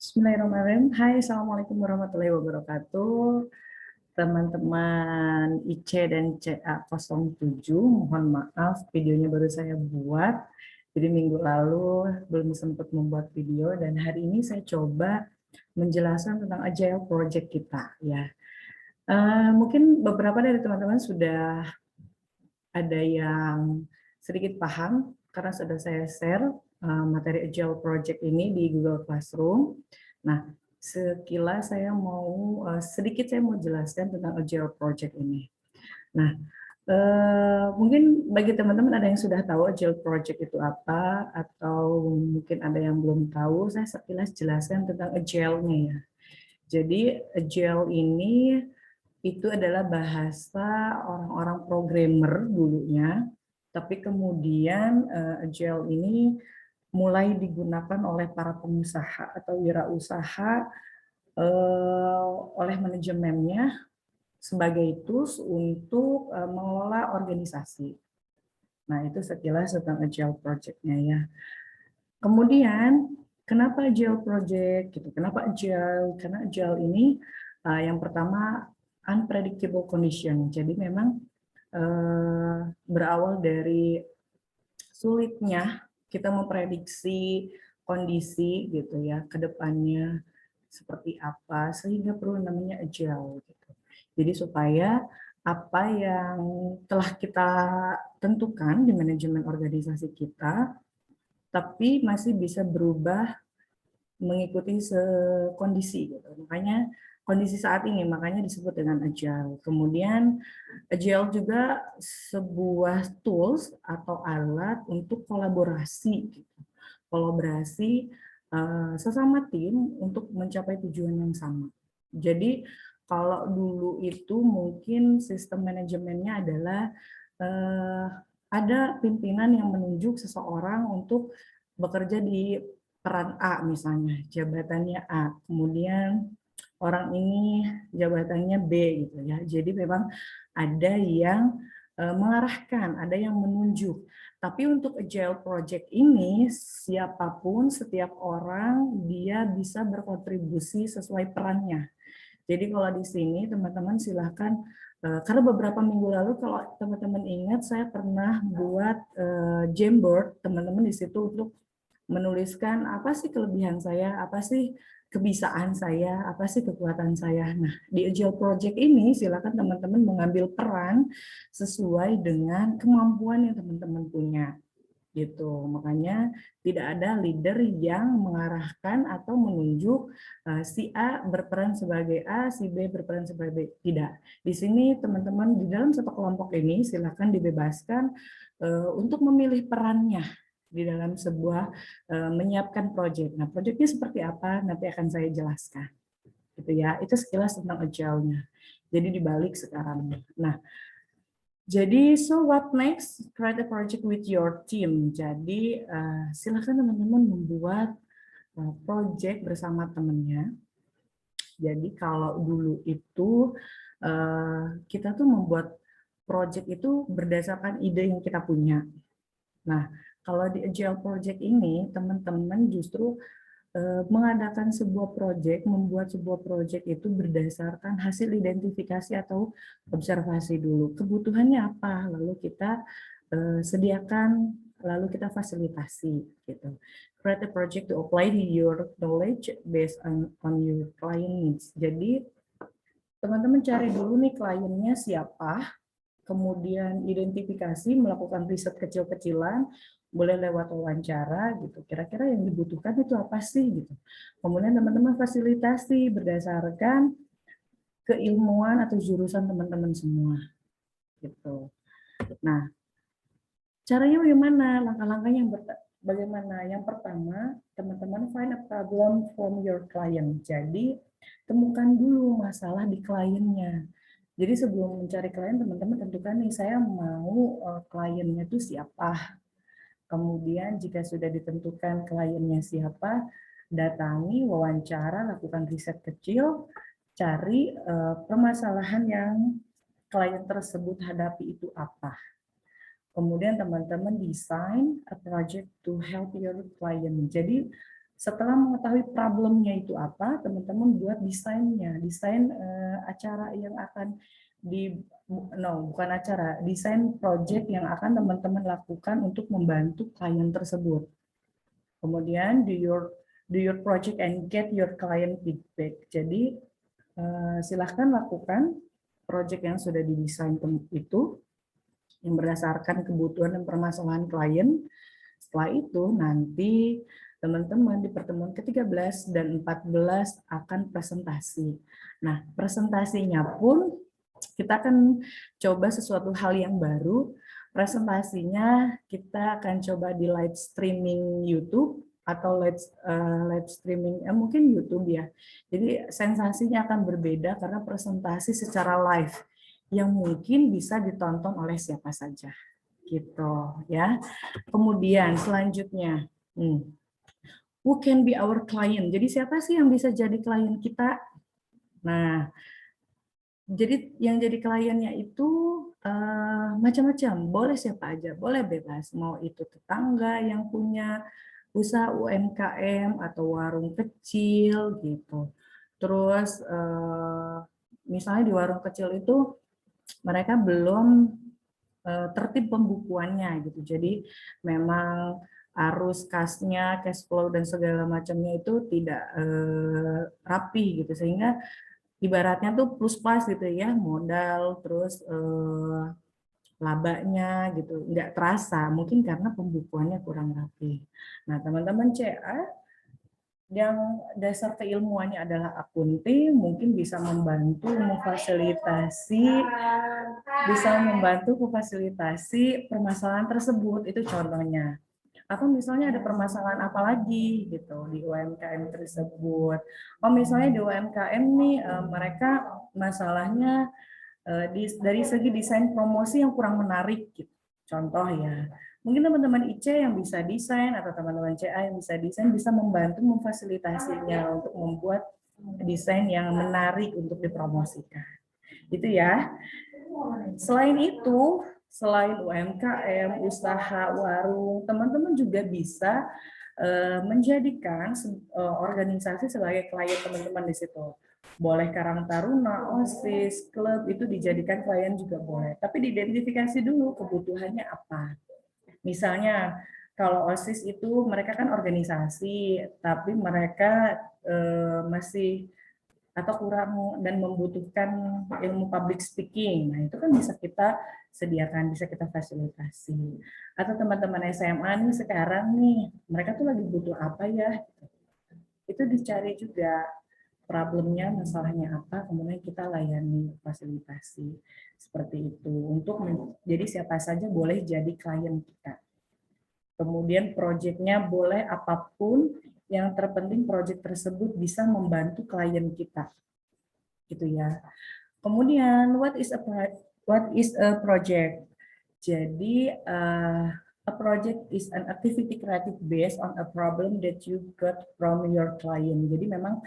Bismillahirrahmanirrahim. Hai, Assalamualaikum warahmatullahi wabarakatuh. Teman-teman IC dan CA07, mohon maaf videonya baru saya buat. Jadi minggu lalu belum sempat membuat video dan hari ini saya coba menjelaskan tentang Agile Project kita. Ya, mungkin beberapa dari teman-teman sudah ada yang sedikit paham karena sudah saya share materi Agile Project ini di Google Classroom. Nah, sekilas saya mau sedikit saya mau jelaskan tentang Agile Project ini. Nah, mungkin bagi teman-teman ada yang sudah tahu Agile Project itu apa, atau mungkin ada yang belum tahu, saya sekilas jelaskan tentang Agile-nya ya. Jadi Agile ini itu adalah bahasa orang-orang programmer dulunya, tapi kemudian Agile ini mulai digunakan oleh para pengusaha atau wirausaha oleh manajemennya sebagai tools untuk mengelola organisasi. Nah, itu sekilas tentang Agile Project-nya ya. Kemudian, kenapa Agile Project? Gitu. Kenapa Agile? Karena Agile ini yang pertama unpredictable condition. Jadi memang berawal dari sulitnya kita memprediksi kondisi gitu ya ke depannya seperti apa, sehingga perlu namanya agile gitu. Jadi supaya apa yang telah kita tentukan di manajemen organisasi kita tapi masih bisa berubah mengikuti kondisi gitu. Makanya kondisi saat ini makanya disebut dengan agile. Kemudian agile juga sebuah tools atau alat untuk kolaborasi gitu. Kolaborasi sesama tim untuk mencapai tujuan yang sama. Jadi kalau dulu itu mungkin sistem manajemennya adalah ada pimpinan yang menunjuk seseorang untuk bekerja di peran A misalnya, jabatannya A. Kemudian orang ini jabatannya B gitu ya. Jadi memang ada yang mengarahkan, ada yang menunjuk. Tapi untuk Agile Project ini, siapapun, setiap orang, dia bisa berkontribusi sesuai perannya. Jadi kalau di sini teman-teman silahkan, karena beberapa minggu lalu kalau teman-teman ingat, saya pernah buat Jamboard, teman-teman di situ untuk menuliskan apa sih kelebihan saya, apa sih kebiasaan saya, apa sih kekuatan saya. Nah, di Agile Project ini silakan teman-teman mengambil peran sesuai dengan kemampuan yang teman-teman punya. Gitu. Makanya tidak ada leader yang mengarahkan atau menunjuk si A berperan sebagai A, si B berperan sebagai B. Tidak. Di sini teman-teman di dalam satu kelompok ini silakan dibebaskan untuk memilih perannya di dalam sebuah menyiapkan proyek. Nah, proyeknya seperti apa nanti akan saya jelaskan. Gitu ya. Itu sekilas tentang agile-nya. Jadi dibalik sekarang. Nah, jadi, so what next? Create a project with your team. Jadi, silakan teman-teman membuat project bersama temannya. Jadi, kalau dulu itu kita tuh membuat project itu berdasarkan ide yang kita punya. Nah, kalau di Agile Project ini, teman-teman justru mengadakan sebuah proyek, membuat sebuah proyek itu berdasarkan hasil identifikasi atau observasi dulu. Kebutuhannya apa, lalu kita sediakan, lalu kita fasilitasi gitu. Create a project to apply your knowledge based on your client needs. Jadi teman-teman cari dulu nih kliennya siapa, kemudian identifikasi, melakukan riset kecil-kecilan, boleh lewat wawancara gitu. Kira-kira yang dibutuhkan itu apa sih gitu. Kemudian teman-teman fasilitasi berdasarkan keilmuan atau jurusan teman-teman semua gitu. Nah, caranya bagaimana? Langkah-langkahnya bagaimana? Yang pertama, teman-teman find a problem from your client. Jadi, temukan dulu masalah di kliennya. Jadi sebelum mencari klien, teman-teman tentukan nih, saya mau kliennya itu siapa. Kemudian jika sudah ditentukan kliennya siapa, datangi, wawancara, lakukan riset kecil, cari permasalahan yang klien tersebut hadapi itu apa. Kemudian teman-teman desain a project to help your client. Jadi Setelah mengetahui problemnya itu apa, teman-teman buat desainnya, desain acara yang akan bukan acara, desain project yang akan teman-teman lakukan untuk membantu klien tersebut. Kemudian do your project and get your client feedback. Jadi silahkan lakukan project yang sudah didesain itu yang berdasarkan kebutuhan dan permasalahan klien. Setelah itu nanti teman-teman di pertemuan ke-13 dan 14 akan presentasi. Nah, presentasinya pun kita akan coba sesuatu hal yang baru. Presentasinya kita akan coba di live streaming YouTube atau live streaming mungkin YouTube ya. Jadi sensasinya akan berbeda karena presentasi secara live yang mungkin bisa ditonton oleh siapa saja gitu ya. Kemudian selanjutnya, who can be our client? Jadi siapa sih yang bisa jadi klien kita? Nah, jadi yang jadi kliennya itu macam-macam, boleh siapa aja, boleh bebas, mau itu tetangga yang punya usaha UMKM atau warung kecil gitu. Terus misalnya di warung kecil itu mereka belum tertib pembukuannya gitu. Jadi memang arus kasnya, cash flow dan segala macamnya itu tidak rapi gitu, sehingga ibaratnya tuh plus plus gitu ya, modal terus labanya gitu nggak terasa, mungkin karena pembukuannya kurang rapi. Nah teman-teman CA yang dasar keilmuannya adalah akunting, mungkin bisa memfasilitasi permasalahan tersebut, itu contohnya. Atau misalnya ada permasalahan apa lagi gitu di UMKM tersebut. Oh misalnya di UMKM nih mereka masalahnya dari segi desain promosi yang kurang menarik gitu. Contoh ya. Mungkin teman-teman IC yang bisa desain atau teman-teman CA yang bisa desain bisa membantu memfasilitasinya untuk membuat desain yang menarik untuk dipromosikan. Itu ya. Selain itu, selain UMKM, usaha warung, teman-teman juga bisa menjadikan organisasi sebagai klien teman-teman di situ. Boleh Karang Taruna, OSIS, klub, itu dijadikan klien juga boleh. Tapi diidentifikasi dulu kebutuhannya apa. Misalnya kalau OSIS itu mereka kan organisasi, tapi mereka masih atau kurang dan membutuhkan ilmu public speaking. Nah, itu kan bisa kita sediakan, bisa kita fasilitasi. Atau teman-teman SMA nih sekarang nih, mereka tuh lagi butuh apa ya? Itu dicari juga problemnya, masalahnya apa, kemudian kita layani fasilitasi seperti itu. Jadi siapa saja boleh jadi klien kita. Kemudian proyeknya boleh apapun, yang terpenting proyek tersebut bisa membantu klien kita. Gitu ya. Kemudian what is a project? Jadi a project is an activity created based on a problem that you got from your client. Jadi memang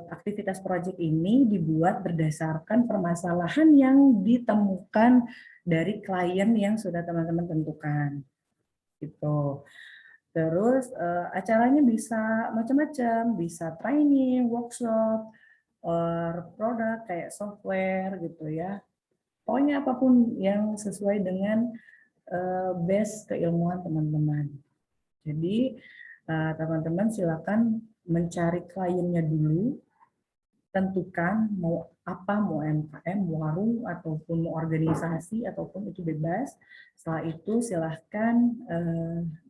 aktivitas project ini dibuat berdasarkan permasalahan yang ditemukan dari klien yang sudah teman-teman tentukan. Gitu. Terus acaranya bisa macam-macam, bisa training, workshop, or produk kayak software gitu ya. Pokoknya apapun yang sesuai dengan base keilmuan teman-teman. Jadi teman-teman silakan mencari kliennya dulu, tentukan mau apa, mau UMKM, warung, ataupun mau organisasi, ataupun itu bebas. Setelah itu silahkan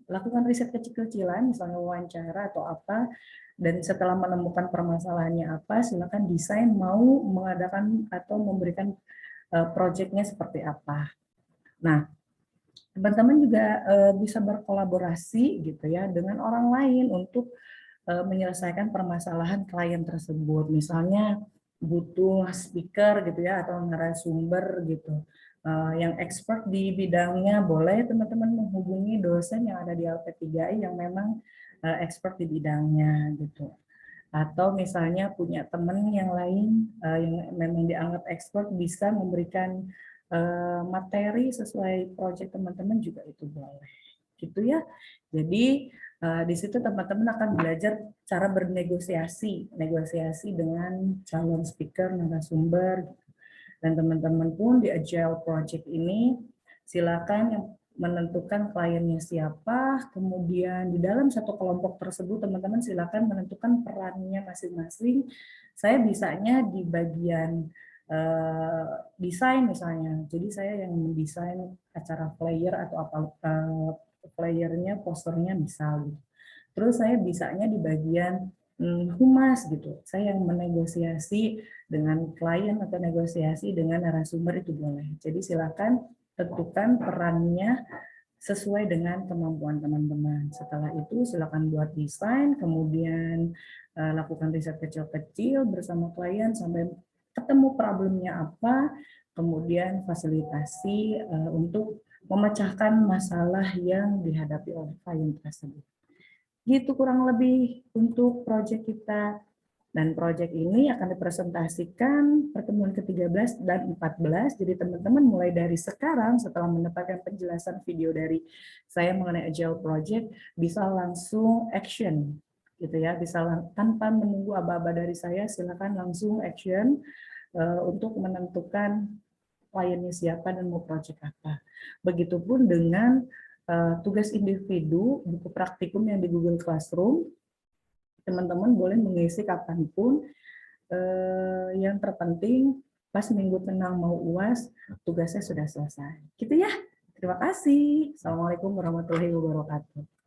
lakukan riset kecil-kecilan, misalnya wawancara atau apa, dan setelah menemukan permasalahannya apa, silakan desain mau mengadakan atau memberikan proyeknya seperti apa. Nah, teman-teman juga bisa berkolaborasi gitu ya dengan orang lain untuk menyelesaikan permasalahan klien tersebut. Misalnya butuh speaker gitu ya atau narasumber gitu. Yang expert di bidangnya, boleh teman-teman menghubungi dosen yang ada di LP3I yang memang expert di bidangnya gitu. Atau misalnya punya teman yang lain yang memang dianggap expert bisa memberikan materi sesuai proyek teman-teman juga itu boleh. Gitu ya. Jadi Di situ teman-teman akan belajar cara bernegosiasi, negosiasi dengan calon speaker, narasumber, dan teman-teman pun di Agile Project ini silakan yang menentukan kliennya siapa, kemudian di dalam satu kelompok tersebut teman-teman silakan menentukan perannya masing-masing. Saya bisanya di bagian desain misalnya, jadi saya yang mendesain acara flyer atau apa flyernya, posternya misal. Terus saya bisanya di bagian humas gitu. Saya yang menegosiasi dengan klien atau negosiasi dengan narasumber itu boleh. Jadi silakan tentukan perannya sesuai dengan kemampuan teman-teman. Setelah itu silakan buat desain, kemudian lakukan riset kecil-kecil bersama klien sampai ketemu problemnya apa, kemudian fasilitasi untuk memecahkan masalah yang dihadapi oleh klien tersebut. Gitu kurang lebih untuk proyek kita. Dan proyek ini akan dipresentasikan pertemuan ke-13 dan 14. Jadi teman-teman mulai dari sekarang setelah mendapatkan penjelasan video dari saya mengenai Agile Project bisa langsung action gitu ya, bisa tanpa menunggu aba-aba dari saya, silakan langsung action untuk menentukan kliennya siapa dan mau project apa. Begitupun dengan tugas individu, buku praktikum yang di Google Classroom, teman-teman boleh mengisi kapanpun. Yang terpenting pas minggu tenang mau UAS, tugasnya sudah selesai. Gitu ya. Terima kasih. Assalamualaikum warahmatullahi wabarakatuh.